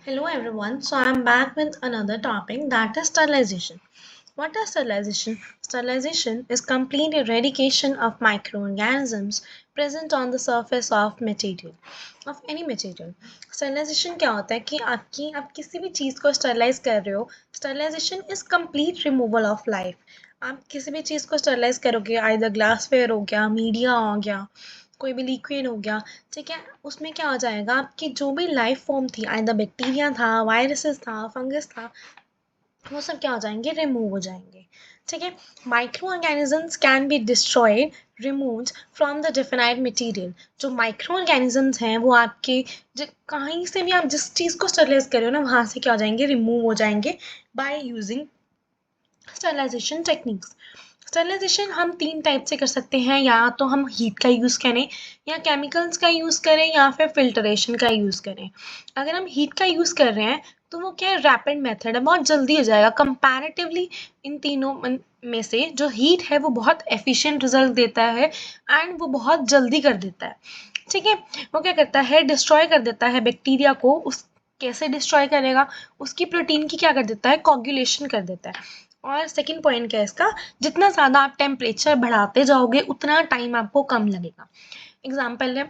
Hello everyone, so I'm back with another topic that is sterilization. What is sterilization? Sterilization is complete eradication of microorganisms present on the surface of material, of any material. Sterilization क्या होता है कि आप किसी भी चीज़ को sterilise कर रहे हो. Sterilisation is complete removal of life. आप किसी भी चीज़ को स्टरलाइज करोगे, आइदर ग्लासवेयर हो गया, मीडिया हो गया, कोई भी लिक्विड हो गया, ठीक है. उसमें क्या हो जाएगा, आपकी जो भी लाइफ फॉर्म थी, आइदर बैक्टीरिया था, वायरसेस था, फंगस था, वो सब क्या हो जाएंगे, रिमूव हो जाएंगे. ठीक है. Micro organisms can be destroyed, removed from the defined material. जो माइक्रो ऑर्गेनिजम्स हैं वो आपके कहीं से भी आप जिस चीज़ को स्टरलाइज कर रहे हो ना, वहाँ से क्या हो जाएंगे, रिमूव हो जाएंगे by using sterilisation techniques. Sterilisation हम 3 टाइप से कर सकते हैं, या तो हम हीट का यूज़ करें, या केमिकल्स का यूज़ करें, या फिर फिल्टरेशन का यूज़ करें. अगर हम हीट का यूज़ कर रहे हैं तो वो क्या है, रैपिड मेथड है, बहुत जल्दी हो जाएगा कंपैरेटिवली. इन तीनों में से जो हीट है वो बहुत एफिशिएंट रिजल्ट देता है एंड वो बहुत जल्दी कर देता है. ठीक है. वो क्या करता है, डिस्ट्रॉय कर देता है बैक्टीरिया को. उस कैसे डिस्ट्रॉय करेगा, उसकी प्रोटीन की क्या कर देता है, कोगुलेशन कर देता है. और सेकंड पॉइंट क्या है इसका, जितना ज़्यादा आप टेम्परेचर बढ़ाते जाओगे उतना टाइम आपको कम लगेगा. एग्जाम्पल है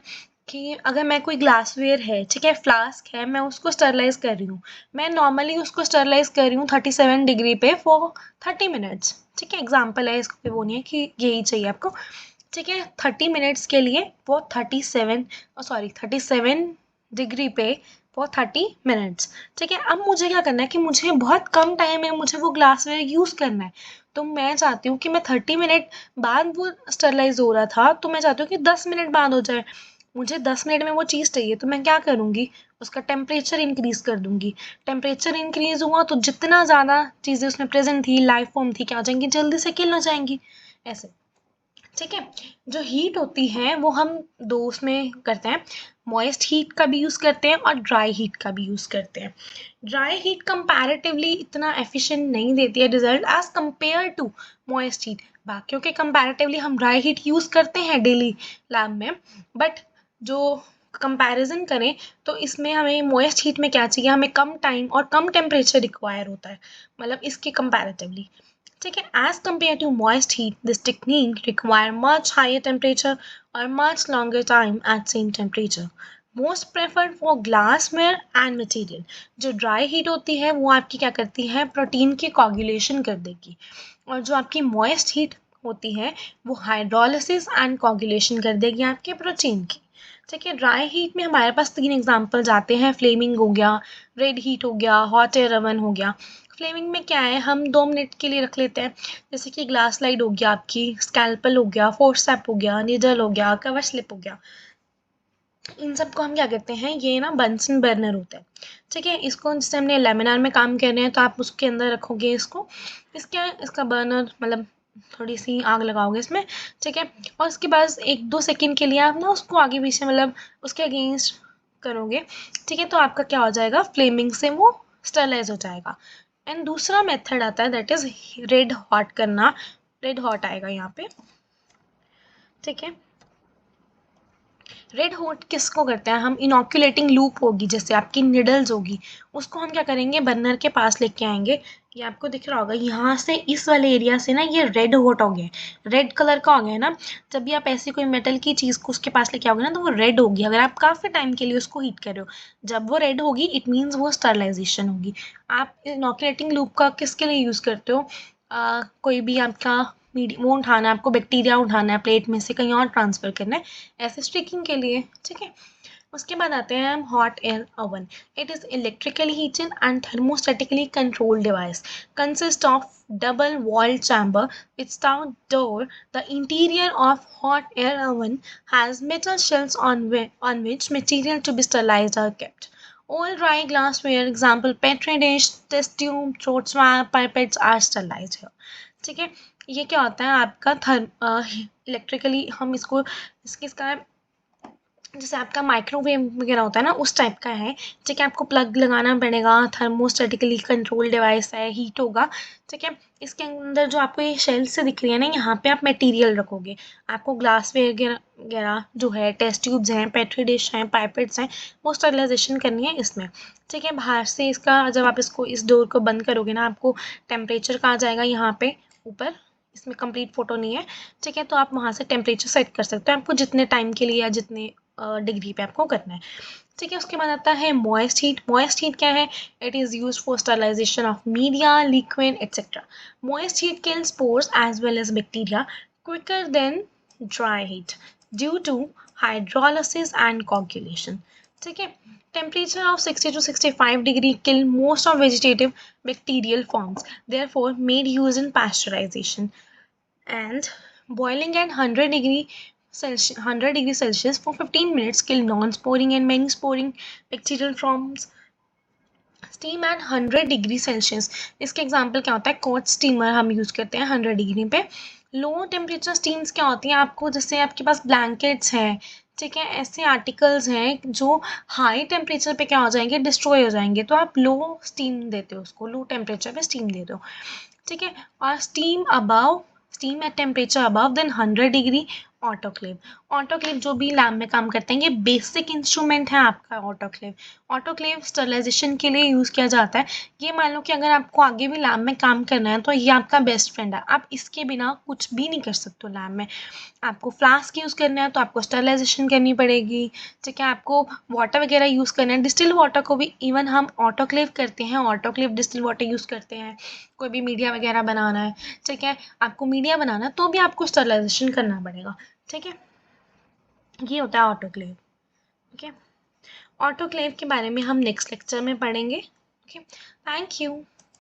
कि अगर मैं कोई ग्लासवेयर है, ठीक है, फ्लास्क है, मैं उसको स्टरलाइज कर रही हूँ. मैं नॉर्मली उसको स्टरलाइज कर रही हूँ 37 डिग्री पे फॉर 30 मिनट्स. ठीक है, एग्जाम्पल है, इसको वो नहीं है कि यही चाहिए आपको. ठीक है, 30 मिनट्स के लिए वो 37 डिग्री पे फॉर 30 मिनट्स. ठीक है. अब मुझे क्या करना है कि मुझे बहुत कम टाइम है, मुझे वो ग्लासवेयर यूज़ करना है. तो मैं चाहती हूँ कि मैं 30 मिनट बाद वो स्टरलाइज हो रहा था, तो मैं चाहती हूँ कि 10 मिनट बाद हो जाए. मुझे 10 मिनट में वो चीज़ चाहिए, तो मैं क्या करूँगी, उसका टेम्परेचर इंक्रीज़ कर दूँगी. टेम्परेचर इंक्रीज़ हुआ तो जितना ज़्यादा चीज़ें उसमें प्रेजेंट थी, लाइफ फॉर्म थी, क्या हो जाएंगी, जल्दी से किल हो जाएंगी. ऐसे. ठीक है. जो हीट होती है वो हम दो उसमें करते हैं. मॉइस्ट हीट का भी यूज़ करते हैं और ड्राई हीट का भी यूज़ करते हैं. ड्राई हीट कंपैरेटिवली इतना एफिशिएंट नहीं देती है result as compare to moist heat. बाकियों के कंपैरेटिवली हम ड्राई हीट यूज़ करते हैं डेली लैब में, बट जो कंपैरिजन करें तो इसमें हमें मॉइस्ट हीट में क्या चाहिए, हमें कम टाइम और कम टेम्परेचर रिक्वायर होता है, मतलब इसके कंपैरेटिवली. ठीक है. As compared to moist heat, this technique require much higher temperature or much longer time at same temperature. Most preferred for glassware and material. जो dry heat होती है वो आपकी क्या करती है, प्रोटीन की coagulation कर देगी. और जो आपकी moist heat होती है वो हाइड्रोलिसिस एंड coagulation कर देगी आपके प्रोटीन की. ठीक है. ड्राई हीट में हमारे पास 3 एग्जाम्पल्स आते हैं. फ्लेमिंग हो गया, रेड हीट हो गया, हॉट एयर ओवन हो गया. फ्लेमिंग में क्या है, हम 2 मिनट के लिए रख लेते हैं. जैसे कि ग्लास स्लाइड हो गया, आपकी स्कैल्पल हो गया, फोर्सेप हो गया, नीडल हो गया, कवर स्लिप हो गया. इन सब को हम क्या कहते हैं, ये ना बंसन बर्नर होता है. ठीक है. इसको जैसे हमने लेमिनार में काम कर रहे हैं तो आप उसके अंदर रखोगे इसको. इसका बर्नर मतलब थोड़ी सी आग लगाओगे इसमें. ठीक है. और उसके बाद 1-2 सेकेंड के लिए आप ना उसको आगे पीछे मतलब उसके अगेंस्ट करोगे. ठीक है. तो आपका क्या हो जाएगा, फ्लेमिंग से वो स्टरलाइज हो जाएगा. एंड दूसरा मेथड आता है दैट इज रेड हॉट करना. रेड हॉट आएगा यहाँ पे. ठीक है. रेड हॉट किसको करते हैं हम, इनोक्यूलेटिंग लूप होगी जैसे आपकी निडल्स होगी, उसको हम क्या करेंगे, बर्नर के पास लेके आएंगे. ये आपको दिख रहा होगा, यहाँ से इस वाले एरिया से ना ये रेड हॉट हो गया, रेड कलर का हो गया ना. जब भी आप ऐसी कोई मेटल की चीज़ को उसके पास लेके आओगे ना तो वो रेड होगी, अगर आप काफ़ी टाइम के लिए उसको हीट कर रहे हो. जब वो रेड होगी इट मीन्स वो स्टरलाइजेशन होगी. आप इनोक्यूलेटिंग लूप का किसके लिए यूज़ करते हो, कोई भी आपका वो उठाना है, आपको बैक्टीरिया उठाना है, प्लेट में से कहीं और ट्रांसफ़र करना है, ऐसे स्टिकिंग के लिए. ठीक है. उसके बाद आते हैं हम hot air oven. It is electrically heated and thermostatically controlled device. Consist of double walled chamber with stout door. The interior of hot air oven has metal shells on which material to be sterilized are kept. All dry glassware, example petri dish, test tube, throat swab, pipettes are sterilized here. ठीक है. ये क्या होता है आपका electrically हम इसको इसका जैसे आपका माइक्रोवेव वगैरह होता है ना, उस टाइप का है। ठीक है, आपको प्लग लगाना पड़ेगा, थर्मोस्टेटिकली कंट्रोल डिवाइस है, हीट होगा। ठीक है, इसके अंदर जो आपको ये शेल से दिख रही है ना, यहाँ पे आप मटेरियल रखोगे। आपको ग्लास वगैरह वगैरह जो है, टेस्ट ट्यूब्स हैं, पेट्री डिश हैं, पाइपेट्स हैं, वो स्टरलाइजेशन करनी है इसमें। ठीक है, बाहर से इसका जब आप इसको इस डोर को बंद करोगे ना, आपको टेम्परेचर कहाँ जाएगा, यहाँ पे ऊपर। इसमें कंप्लीट फोटो नहीं है। ठीक है, तो आप वहाँ से टेम्परेचर सेट कर सकते हो, आपको जितने टाइम के लिए या जितने डिग्री पे आपको करना है। ठीक है, उसके बाद आता है मॉइस्ट हीट। मॉइस्ट हीट क्या है? It is use for sterilisation of media, liquid etcetera. Moist heat kills spores as well as bacteria quicker than dry heat due to hydrolysis and coagulation। ठीक है, temperature of 60 to 65 degree kill most of vegetative bacterial forms, therefore made use in pasteurization। And boiling at 100 degree Celsius for 15 minutes kill non-sporing and many sporing bacterial forms। Steam eight 100 degree Celsius, इसके example क्या होता है, coat steamer हम use करते हैं 100 degree पे। Low temperature stems क्या होती हैं, आपको जैसे आपके पास ब्लैंकेट्स हैं, ठीक है, ऐसे आर्टिकल्स हैं जो हाई टेम्परेचर पे क्या हो जाएंगे, डिस्ट्रॉय हो जाएंगे, तो आप लो स्टीम देते हो उसको, लो टेम्परेचर पे स्टीम दे दो। ठीक है, और steam at temperature above then 100 degree autoclave. Autoclave जो भी लैब में काम करते हैं, ये बेसिक इंस्ट्रूमेंट है आपका ऑटोक्लेव। ऑटोक्लेव स्टरलाइजेशन के लिए यूज़ किया जाता है। ये मान लो कि अगर आपको आगे भी लैब में काम करना है तो ये आपका बेस्ट फ्रेंड है, आप इसके बिना कुछ भी नहीं कर सकते हो लैब में। आपको फ्लास्क यूज़ करना है तो आपको स्टरलाइजेशन करनी पड़ेगी। ठीक है, आपको वाटर वगैरह यूज़ करना है, डिस्टिल वाटर को भी इवन हम ऑटोक्लेव करते हैं, ऑटोक्लेव डिस्टिल वाटर यूज़ करते हैं। कोई भी मीडिया वगैरह बनाना है, ठीक है, आपको मीडिया बनाना है तो भी आपको स्टरलाइजेशन करना पड़ेगा। ठीक है, ये होता है ऑटोक्लेव। ओके, ऑटोक्लेव के बारे में हम नेक्स्ट लेक्चर में पढ़ेंगे। Okay, thank you.